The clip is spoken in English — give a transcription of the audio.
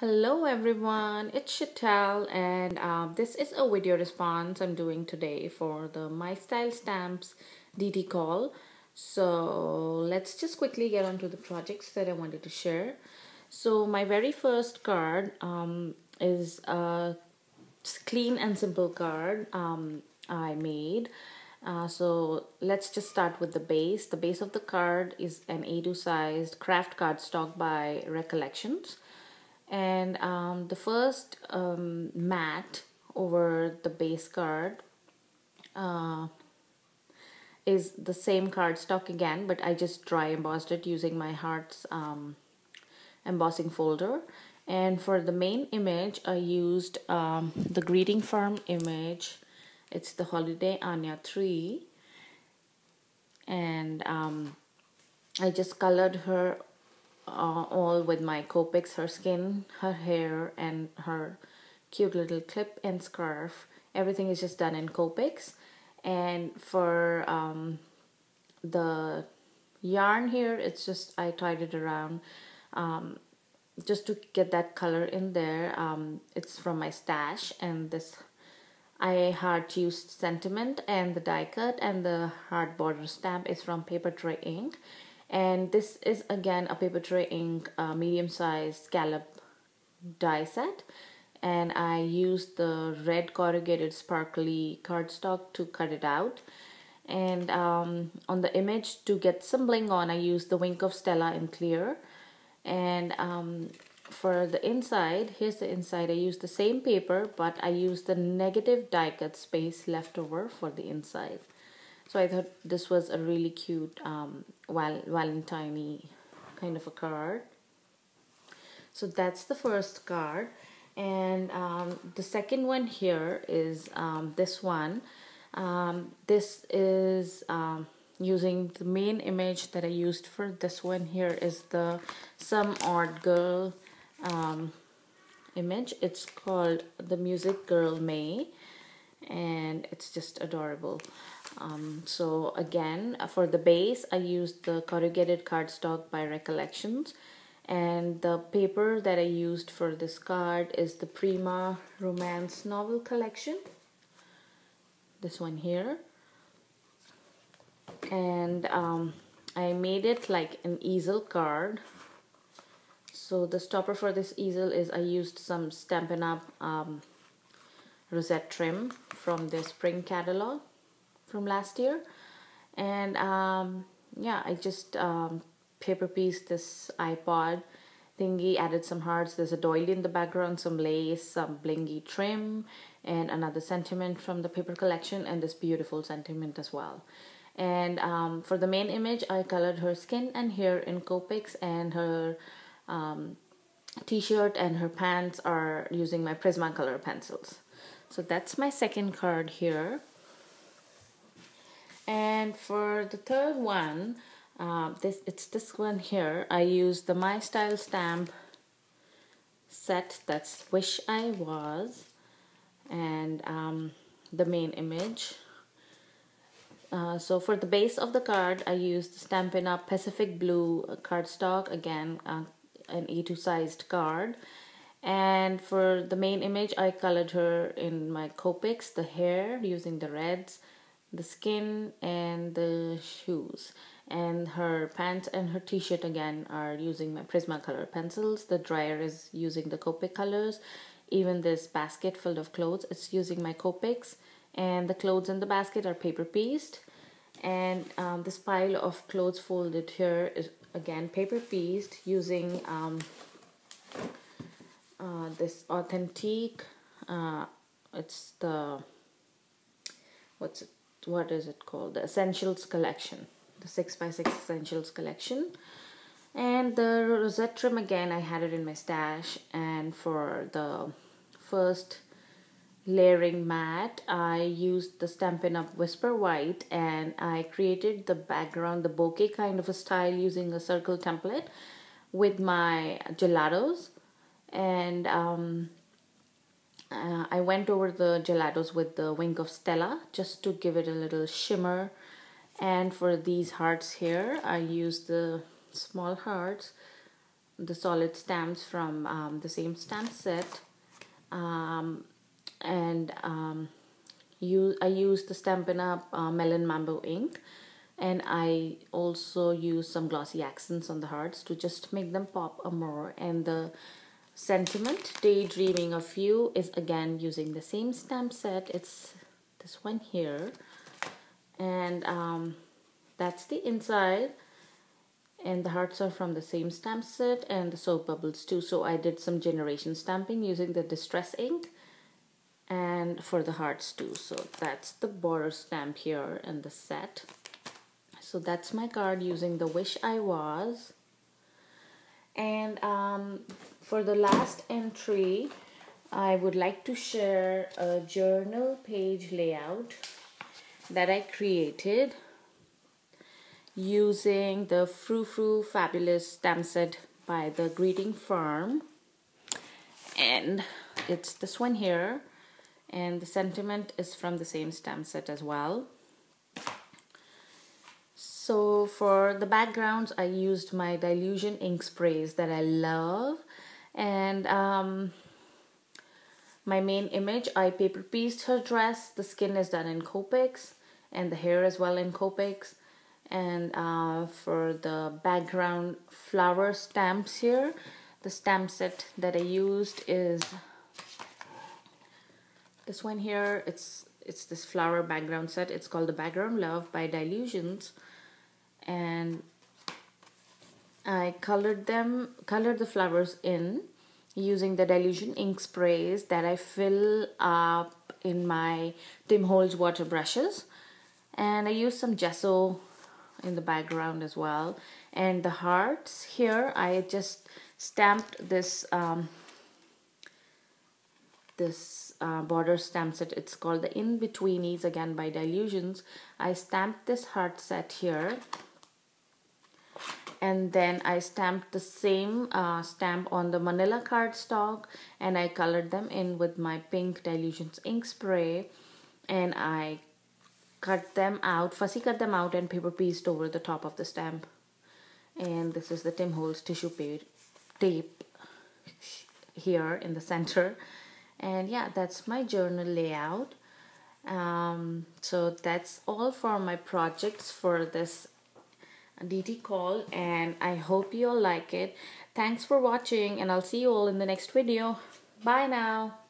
Hello everyone, it's Chantal and this is a video response I'm doing today for the My Style Stamps DT call. So let's just quickly get on to the projects that I wanted to share. So my very first card is a clean and simple card I made. So let's just start with the base. The base of the card is an A2 sized craft cardstock by Recollections. And the first mat over the base card uh, is the same cardstock again, but I just dry embossed it using my Hearts embossing folder. And for the main image, I used the Greeting Farm image. It's the Holiday Anya 3. And I just colored her all with my Copics, her skin, her hair, and her cute little clip and scarf. Everything is just done in Copics. And for the yarn here, it's just I tied it around just to get that color in there. It's from my stash, and this I hard used sentiment, and the die cut and the hard border stamp is from Paper Tray Ink. And this is again a Paper Tray Ink medium size scallop die set, and I used the red corrugated sparkly cardstock to cut it out. And on the image, to get some bling on, I used the Wink of Stella in clear. And for the inside, here's the inside. I used the same paper, but I used the negative die cut space left over for the inside. So I thought this was a really cute Valentine kind of a card. So that's the first card. And the second one here is this one. This is using the main image that I used for this one here is the Some Odd Girl image. It's called The Music Girl May, and it's just adorable. So again, for the base, I used the corrugated cardstock by Recollections, and the paper that I used for this card is the Prima Romance Novel Collection, this one here. And I made it like an easel card. So the stopper for this easel is I used some Stampin' Up! Rosette trim from their spring catalog from last year. And yeah, I just paper pieced this iPod thingy, added some hearts. There's a doily in the background, some lace, some blingy trim, and another sentiment from the paper collection, and this beautiful sentiment as well. And for the main image, I colored her skin and hair in Copics, and her t-shirt and her pants are using my Prismacolor pencils. So that's my second card here. And for the third one, it's this one here. I used the My Style stamp set, that's Wish I Was, and the main image. So for the base of the card, I used the Stampin' Up! Pacific Blue cardstock, again an A2 sized card. And for the main image, I colored her in my Copics, the hair using the reds, the skin, and the shoes. And her pants and her t-shirt again are using my Prismacolor pencils. The dryer is using the Copic colors. Even this basket filled of clothes, it's using my Copics. And the clothes in the basket are paper pieced. And this pile of clothes folded here is again paper pieced using this authentic it's the what is it called, the Essentials collection, the 6x6 Essentials collection. And the rosette trim, again I had it in my stash. And for the first layering mat, I used the Stampin' Up! Whisper White, and I created the background, the bouquet kind of a style, using a circle template with my gelatos. And I went over the gelatos with the Wink of Stella just to give it a little shimmer. And for these hearts here, I used the small hearts the solid stamps from the same stamp set, and I use the Stampin' Up! Melon Mambo ink, and I also use some glossy accents on the hearts to just make them pop a more. And the sentiment, Daydreaming of You, is again using the same stamp set. It's this one here, and that's the inside. And the hearts are from the same stamp set, and the soap bubbles too. So I did some generation stamping using the distress ink, and for the hearts too. So that's the border stamp here in the set. So that's my card using the Wish I Was. And for the last entry, I would like to share a journal page layout that I created using the Frou Frou Fabulous stamp set by the Greeting Farm. And it's this one here, and the sentiment is from the same stamp set as well. So for the backgrounds, I used my Dylusion ink sprays that I love, and my main image, I paper pieced her dress. The skin is done in Copics, and the hair as well in Copics. And for the background flower stamps here, the stamp set that I used is this one here. It's this flower background set. It's called the Background Love by Dylusions, and I colored the flowers in using the Dylusion ink sprays that I fill up in my Tim Holtz water brushes, and I used some gesso in the background as well. And the hearts here, I just stamped this border stamp set. It's called the In-Betweenies, again by Dylusions. I stamped this heart set here, and then I stamped the same stamp on the manila cardstock, and I colored them in with my pink Dylusions ink spray, and I fussy cut them out and paper pieced over the top of the stamp. And this is the Tim Holtz tissue tape here in the center. And yeah, that's my journal layout. So that's all for my projects for this DT call, and I hope you all like it. Thanks for watching, and I'll see you all in the next video. Bye now.